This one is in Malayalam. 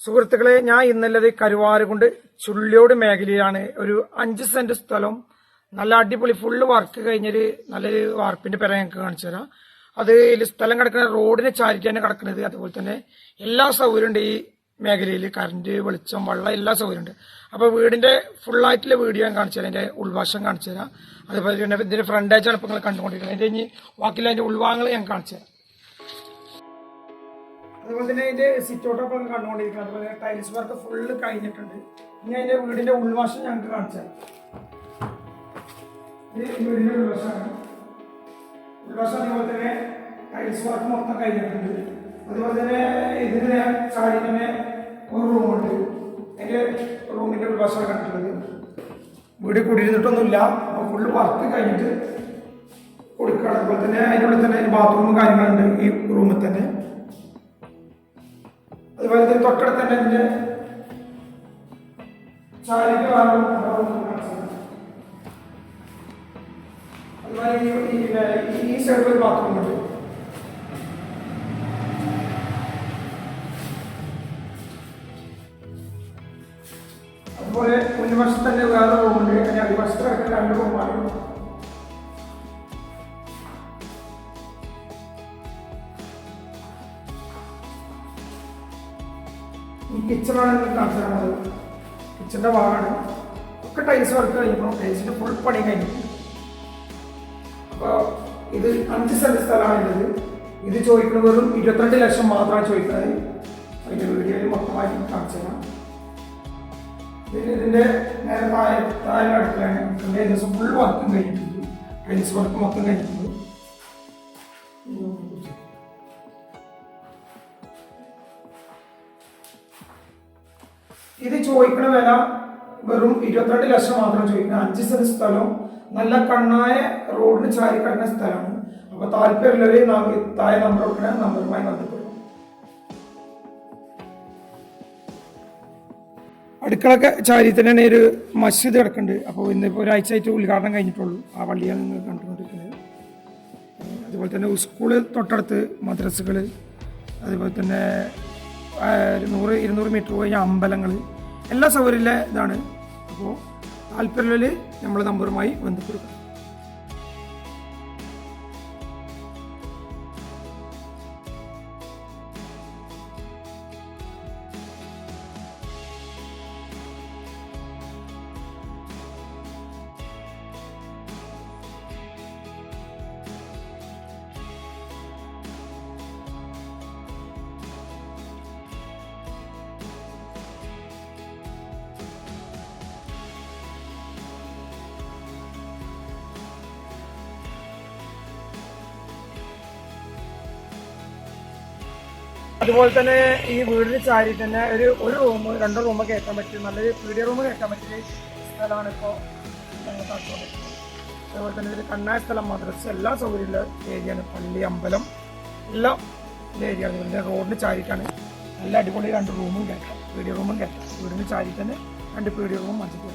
സുഹൃത്തുക്കളെ, ഞാൻ ഇന്നലെ കരുവാരകുണ്ട് ചുള്ളിയോട് മേഖലയിലാണ് ഒരു 5 സെന്റ് സ്ഥലം നല്ല അടിപൊളി ഫുള്ള് വർക്ക് കഴിഞ്ഞൊരു നല്ലൊരു വാർപ്പിന്റെ പേര ഞങ്ങൾക്ക് കാണിച്ചു തരാം. അത് സ്ഥലം കിടക്കുന്ന റോഡിനെ ചാരിക്കാണ് കിടക്കുന്നത്. അതുപോലെ തന്നെ എല്ലാ സൗകര്യമുണ്ട് ഈ മേഖലയിൽ. കറണ്ട്, വെളിച്ചം, വെള്ളം എല്ലാ സൗകര്യമുണ്ട്. അപ്പോൾ വീടിന്റെ ഫുള്ളായിട്ടുള്ള വീഡിയോ ഞാൻ കാണിച്ചു തരാം. അതിന്റെ ഉൾവശം കാണിച്ചു തരാം. അതുപോലെ തന്നെ ഇതിന്റെ ഫ്രണ്ടേജാണ് ഇപ്പോൾ നിങ്ങൾ കണ്ടുകൊണ്ടിരിക്കുന്നത്. അതിന്റെ ഇനി ബാക്കിയുള്ള അതിന്റെ ഉൾഭാഗങ്ങൾ ഞാൻ കാണിച്ചു തരാം. അതുപോലെ തന്നെ അതിന്റെ സിറ്റ് ഔട്ടൊക്കെ കണ്ടുകൊണ്ടിരിക്കുന്നത്. അതുപോലെ ടൈൽസ് വർക്ക് ഫുള്ള് കഴിഞ്ഞിട്ടുണ്ട്. ഇനി അതിന്റെ വീടിന്റെ ഉൾവശം ഞങ്ങൾക്ക് കാണിച്ചു തരാം. ഇത് വീടിന്റെ ഉൾവശമാണ്. ഉൾവശം അതുപോലെ തന്നെ ടൈൽസ് വർക്ക് മൊത്തം കഴിഞ്ഞിട്ടുണ്ട്. അതുപോലെ തന്നെ ഇതിന് ചാടി തന്നെ ഒരു റൂമുണ്ട്. അതിന്റെ റൂമിന്റെ ഉൾവശമാണ് കണ്ടിട്ടുള്ളത്. വീട് കുടിയിരുന്നിട്ടൊന്നുമില്ല, അപ്പോൾ ഫുള്ള് വർക്ക് കഴിഞ്ഞിട്ട് കൊടുക്കുകയാണ്. അതുപോലെ തന്നെ അതിൻ്റെ ഉള്ളിൽ തന്നെ ബാത്റൂമും കാര്യങ്ങളുണ്ട് ഈ റൂമിൽ തന്നെ. അതുപോലെ തന്നെ തൊട്ടടുത്ത് തന്നെ ഇതിന്റെ ചാരിക്ക് അതുപോലെ ഈ സൈഡിൽ ഒരു ബാത്റൂം ഉണ്ട്. അതുപോലെ മുൻവശത്ത് തന്നെ വേറെ റൂമുണ്ട്. അതിന് അടിവശത്ത് കിടക്കുന്ന 2 റൂമാണ്. ഈ കിച്ചണാണ് കാണിച്ചു തരുന്നത്. കിച്ചന്റെ ഭാഗമാണ്. ഒക്കെ ടൈൽസ് വർക്ക് കഴിഞ്ഞപ്പോൾ ടൈൽസിന്റെ ഫുൾ പണി കഴിഞ്ഞിട്ടുണ്ട്. അപ്പോൾ ഇത് 5 സെന്റ് സ്ഥലമാണിത്. ഇത് ചോദിക്കുന്നത് വെറും 22 ലക്ഷം മാത്രമാണ് ചോദിക്കുന്നത്. അതിന്റെ വീഡിയോയിൽ മൊത്തമായി കാണിച്ചു തരാം. ഇതിന്റെ നേരെ താഴെ അടുക്കളയാണ്. ഏകദേശം ഫുൾ വർക്കും കഴിഞ്ഞിട്ടുണ്ട്. ടൈൽസ് വർക്ക് മൊത്തം കഴിഞ്ഞിട്ടുണ്ട്. ഇത് ചോദിക്കുന്ന വില വെറും 22 ലക്ഷം മാത്രം ചോദിക്കുന്നത്. 5 സെന്റ് സ്ഥലം, നല്ല കണ്ണായ റോഡിന് ചാരി കിടക്കുന്ന സ്ഥലമാണ്. അപ്പൊ താല്പര്യമുള്ളവര് താഴെ നമ്പർ കൊടുക്കുന്ന നമ്പറുമായി ബന്ധപ്പെടും. അടുക്കളൊക്കെ ചാരി തന്നെയാണ് ഒരു മസ്ജിദ് കിടക്കുന്നുണ്ട്. അപ്പോൾ ഇന്നിപ്പോൾ ഒരാഴ്ചയായിട്ട് ഉദ്ഘാടനം കഴിഞ്ഞിട്ടുള്ളൂ. ആ പള്ളിയാണ് നിങ്ങൾ കണ്ടുകൊണ്ടിരിക്കുന്നത്. അതുപോലെ തന്നെ സ്കൂള് തൊട്ടടുത്ത്, മദ്രസകൾ, അതുപോലെ തന്നെ 100-200 മീറ്റർ കഴിഞ്ഞ അമ്പലങ്ങൾ, എല്ലാ സൗകര്യമുള്ള ഇതാണ്. അപ്പോൾ താല്പര്യമുള്ളവർ നമ്മൾ നമ്പറുമായി ബന്ധപ്പെടുക. അതുപോലെ തന്നെ ഈ വീടിന് ചാരി തന്നെ ഒരു റൂം, 2 റൂം കയറ്റാൻ പറ്റും. നല്ലൊരു പീഡിയ റൂം കയറ്റാൻ പറ്റിയ സ്ഥലമാണ് ഇപ്പോൾ ഞങ്ങൾ കണ്ടുകൊണ്ടിരിക്കുന്നത്. അതുപോലെ തന്നെ ഒരു കണ്ണായ സ്ഥലം, മദ്രസ, എല്ലാ സൗകര്യമുള്ള ഏരിയയാണ്. പള്ളി, അമ്പലം എല്ലാം ഏരിയ. അതുപോലെ റോഡിന് ചാരിട്ടാണ്. നല്ല അടിപൊളി 2 റൂമും കയറ്റാം, പീഡിയ റൂമും കയറ്റാം. വീടിന് ചാരി തന്നെ 2 പീഡിയ റൂമും മഞ്ചിട്ട്